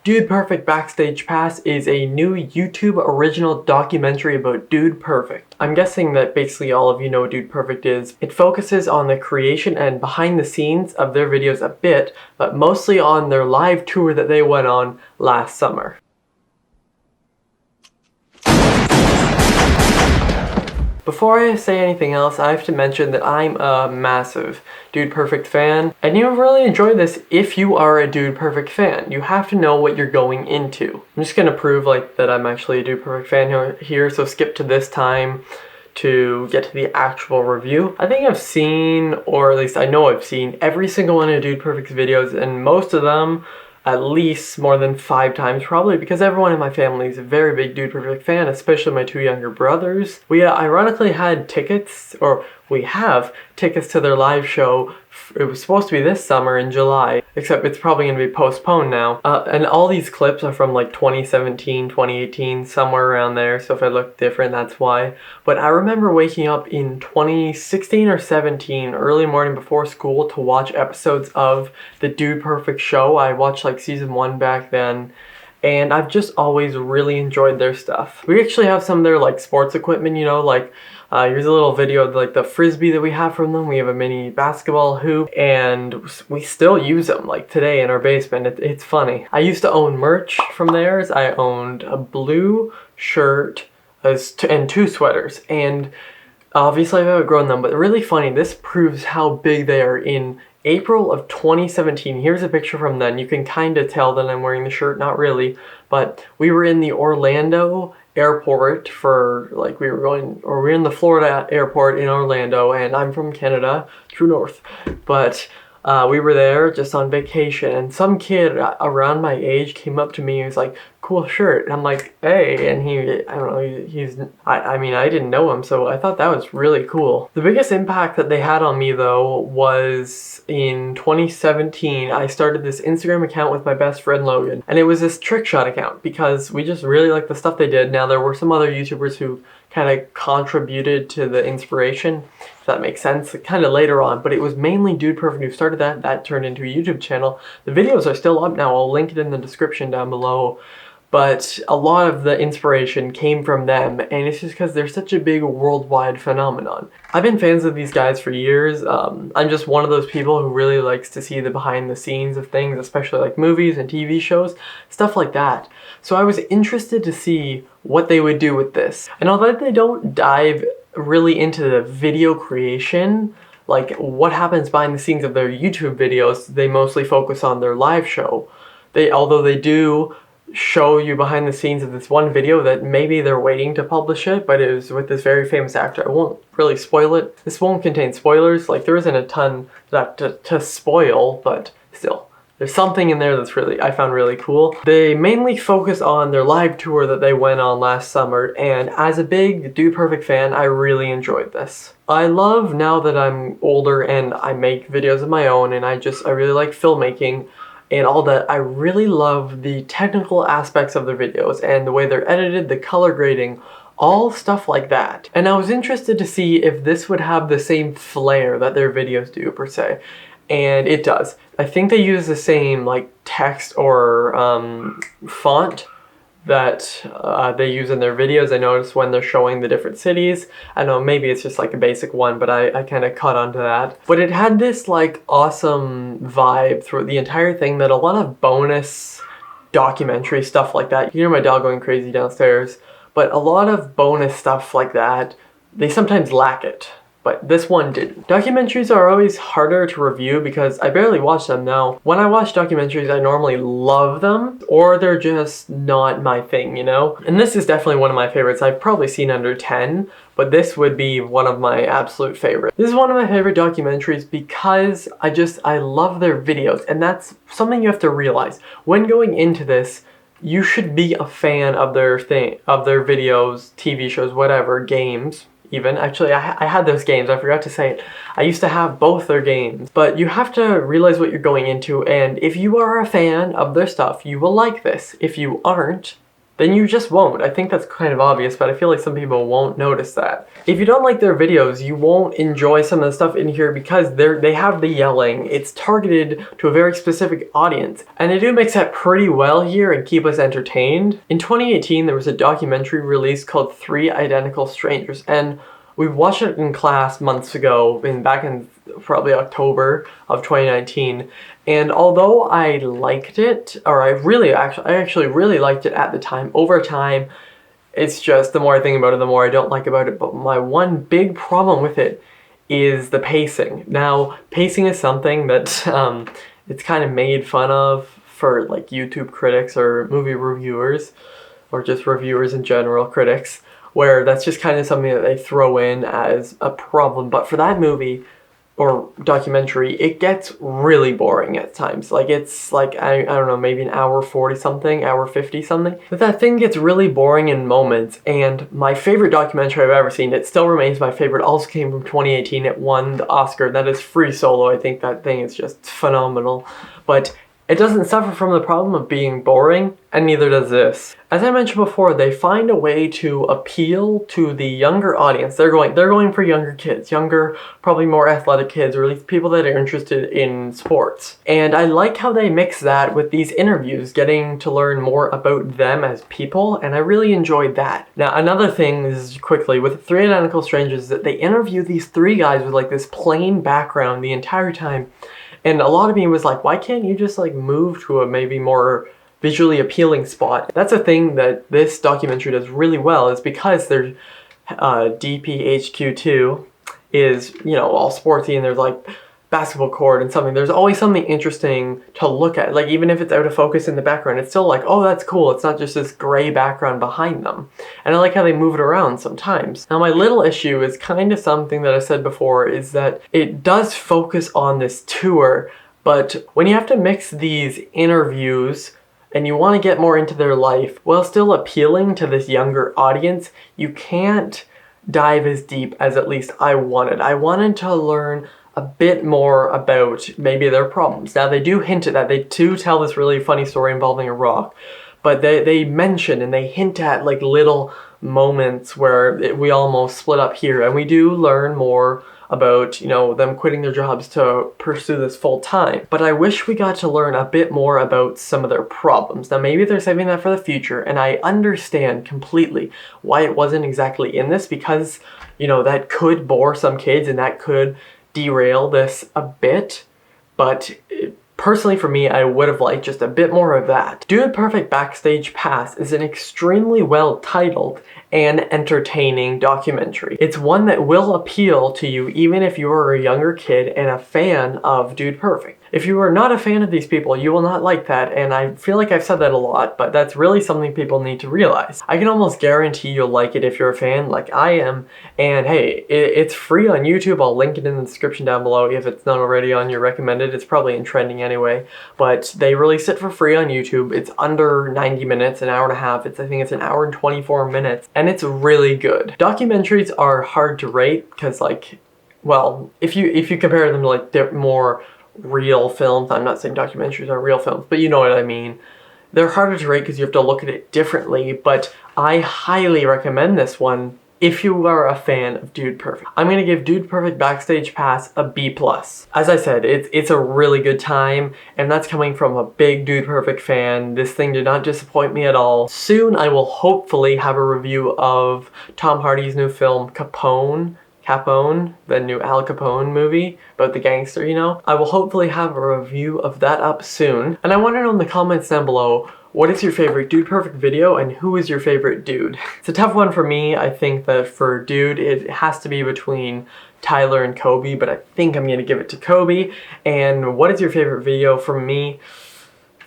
Dude Perfect Backstage Pass is a new YouTube original documentary about Dude Perfect. I'm guessing that basically all of you know what Dude Perfect is. It focuses on the creation and behind the scenes of their videos a bit, but mostly on their live tour that they went on last summer. Before I say anything else, I have to mention that I'm a massive Dude Perfect fan, and you'll really enjoy this if you are a Dude Perfect fan. You have to know what you're going into. I'm just gonna prove that I'm actually a Dude Perfect fan here, so skip to this time to get to the actual review. I think I've seen, or at least I know I've seen, every single one of Dude Perfect's videos, and most of them at least more than 5 times probably, because everyone in my family is a very big Dude Perfect fan, especially my 2 younger brothers. We ironically had tickets, or we have tickets to their live show. It was supposed to be this summer in July, except it's probably going to be postponed now. And all these clips are from like 2017, 2018, somewhere around there, so if I look different, that's why. But I remember waking up in 2016 or 17, early morning before school, to watch episodes of the Dude Perfect show. I watched like season 1 back then, and I've just always really enjoyed their stuff. We actually have some of their like sports equipment, you know, like here's a little video of like the frisbee that we have from them. We have a mini basketball hoop, and we still use them like today in our basement. It's funny. I used to own merch from theirs. I owned a blue shirt and 2 sweaters, and obviously I've outgrown them, but really funny, this proves how big they are. In April of 2017, here's a picture from then. You can kind of tell that I'm wearing the shirt, not really, but we were in the Orlando airport for like we were in the Florida airport in Orlando, and I'm from Canada, true north, but we were there just on vacation, and some kid around my age came up to me and was like, cool shirt, and I'm like, hey, and I don't know, I mean, I didn't know him, so I thought that was really cool. The biggest impact that they had on me though was in 2017, I started this Instagram account with my best friend Logan, and it was this trick shot account because we just really liked the stuff they did. Now there were some other YouTubers who kind of contributed to the inspiration, if that makes sense, kind of later on, but it was mainly Dude Perfect who started that turned into a YouTube channel. The videos are still up now, I'll link it in the description down below, but a lot of the inspiration came from them, and it's just because they're such a big worldwide phenomenon. I've been fans of these guys for years. I'm just one of those people who really likes to see the behind the scenes of things, especially like movies and TV shows, stuff like that. So I was interested to see what they would do with this. And although they don't dive really into the video creation, like what happens behind the scenes of their YouTube videos, they mostly focus on their live show. Although they do show you behind the scenes of this one video that maybe they're waiting to publish it, but it was with this very famous actor. I won't really spoil it. This won't contain spoilers, like there isn't a ton to spoil, but still, there's something in there that's I found really cool. They mainly focus on their live tour that they went on last summer, and as a big Dude Perfect fan, I really enjoyed this. I love, now that I'm older and I make videos of my own, and I really like filmmaking and all that, I really love the technical aspects of their videos and the way they're edited, the color grading, all stuff like that. And I was interested to see if this would have the same flair that their videos do, per se. And it does. I think they use the same like text or font that they use in their videos. I noticed when they're showing the different cities. I know maybe it's just like a basic one, but I kind of caught onto that. But it had this like awesome vibe through the entire thing that a lot of bonus documentary stuff like that, you hear my dog going crazy downstairs, but a lot of bonus stuff like that, they sometimes lack it. But this one didn't. Documentaries are always harder to review because I barely watch them now. When I watch documentaries, I normally love them, or they're just not my thing, you know? And this is definitely one of my favorites. I've probably seen under 10, but this would be one of my absolute favorites. This is one of my favorite documentaries because I love their videos, and that's something you have to realize. When going into this, you should be a fan of their videos, TV shows, whatever, games. Even. Actually, I had those games, I forgot to say it. I used to have both their games. But you have to realize what you're going into, and if you are a fan of their stuff, you will like this. If you aren't, then you just won't. I think that's kind of obvious, but I feel like some people won't notice that. If you don't like their videos, you won't enjoy some of the stuff in here because they have the yelling. It's targeted to a very specific audience, and they do mix that pretty well here and keep us entertained. In 2018, there was a documentary released called 3 Identical Strangers, and we watched it in class months ago, back in probably October of 2019, and although I liked it, or I actually really liked it at the time, over time, it's just the more I think about it, the more I don't like about it. But my one big problem with it is the pacing. Now, pacing is something that it's kind of made fun of for like YouTube critics or movie reviewers, or just reviewers in general, critics, where that's just kind of something that they throw in as a problem. But for that movie or documentary, it gets really boring at times. Like, it's like, I don't know, maybe an hour 40 something, hour 50 something. But that thing gets really boring in moments, and my favorite documentary I've ever seen, it still remains my favorite, also came from 2018. It won the Oscar. That is Free Solo. I think that thing is just phenomenal. But it doesn't suffer from the problem of being boring, and neither does this. As I mentioned before, they find a way to appeal to the younger audience. They're going for younger kids, younger, probably more athletic kids, or at least people that are interested in sports. And I like how they mix that with these interviews, getting to learn more about them as people, and I really enjoyed that. Now, another thing is, quickly, with 3 Identical Strangers, is that they interview these 3 guys with like this plain background the entire time. And a lot of me was like, why can't you just like move to a maybe more visually appealing spot? That's a thing that this documentary does really well, is because their DPHQ2 is, you know, all sportsy, and there's like basketball court and something. There's always something interesting to look at. Like, even if it's out of focus in the background, it's still like, oh, that's cool. It's not just this gray background behind them. And I like how they move it around sometimes. Now, my little issue is kind of something that I said before, is that it does focus on this tour, but when you have to mix these interviews and you want to get more into their life while still appealing to this younger audience, you can't dive as deep as at least I wanted. I wanted to learn a bit more about maybe their problems. Now, they do hint at that. They do tell this really funny story involving a rock, but they mention and they hint at like little moments where we almost split up here, and we do learn more about, you know, them quitting their jobs to pursue this full time. But I wish we got to learn a bit more about some of their problems. Now, maybe they're saving that for the future, and I understand completely why it wasn't exactly in this, because, you know, that could bore some kids and that could derail this a bit, but personally for me, I would have liked just a bit more of that. Dude Perfect Backstage Pass is an extremely well titled and entertaining documentary. It's one that will appeal to you even if you are a younger kid and a fan of Dude Perfect. If you are not a fan of these people, you will not like that, and I feel like I've said that a lot, but that's really something people need to realize. I can almost guarantee you'll like it if you're a fan like I am, and hey, it's free on YouTube. I'll link it in the description down below if it's not already on your recommended. It's probably in trending anyway, but they release it for free on YouTube. It's under 90 minutes, an hour and a half. I think it's an hour and 24 minutes, and it's really good. Documentaries are hard to rate because, like, well, if you compare them to like more real films, I'm not saying documentaries are real films, but you know what I mean. They're harder to rate because you have to look at it differently, but I highly recommend this one if you are a fan of Dude Perfect. I'm gonna give Dude Perfect Backstage Pass a B+. As I said, it's a really good time, and that's coming from a big Dude Perfect fan. This thing did not disappoint me at all. Soon I will hopefully have a review of Tom Hardy's new film, Capone, the new Al Capone movie about the gangster, you know. I will hopefully have a review of that up soon. And I want to know in the comments down below, what is your favorite Dude Perfect video and who is your favorite dude? It's a tough one for me. I think that for dude, it has to be between Tyler and Coby, but I think I'm going to give it to Coby. And what is your favorite video? For me,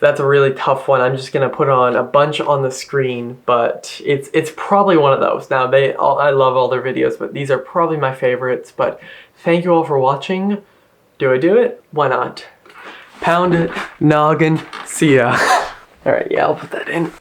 that's a really tough one. I'm just gonna put on a bunch on the screen, but it's probably one of those. Now, I love all their videos, but these are probably my favorites. But thank you all for watching. Do I do it? Why not? Pound it, noggin, see ya. All right, yeah, I'll put that in.